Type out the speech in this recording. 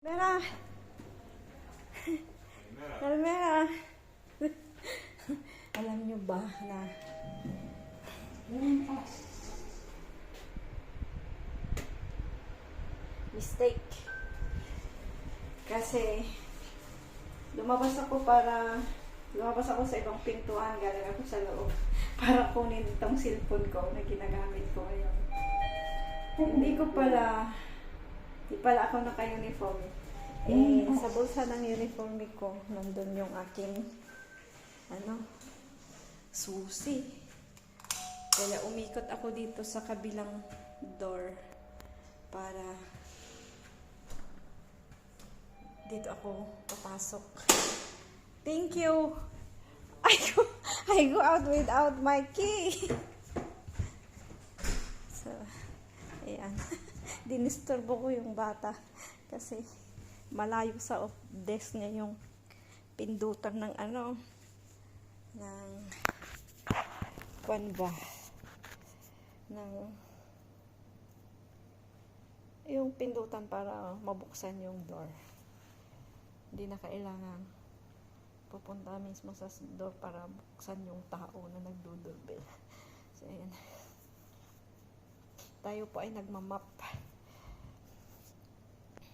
Mera! Mera! Alam nyo ba na mistake? Kasi lumabas ako sa ibang pintuan, galing ako sa loob para kunin itong cellphone ko na ginagamit ko ngayon. Hindi pala ako naka-uniform. Sa bulsa ng uniform ko, nandun yung aking susi. Kaya umikot ako dito sa kabilang door para dito ako papasok. Thank you! I go out without my key. So, ayan. Dinisturbo ko yung bata kasi malayo sa off desk niya yung pindutan ng yung pindutan para mabuksan yung door. Hindi na kailangan pupunta mismo sa door para buksan yung tao na nagdudoorbell. So, ayan. Tayo po ay nagmamap.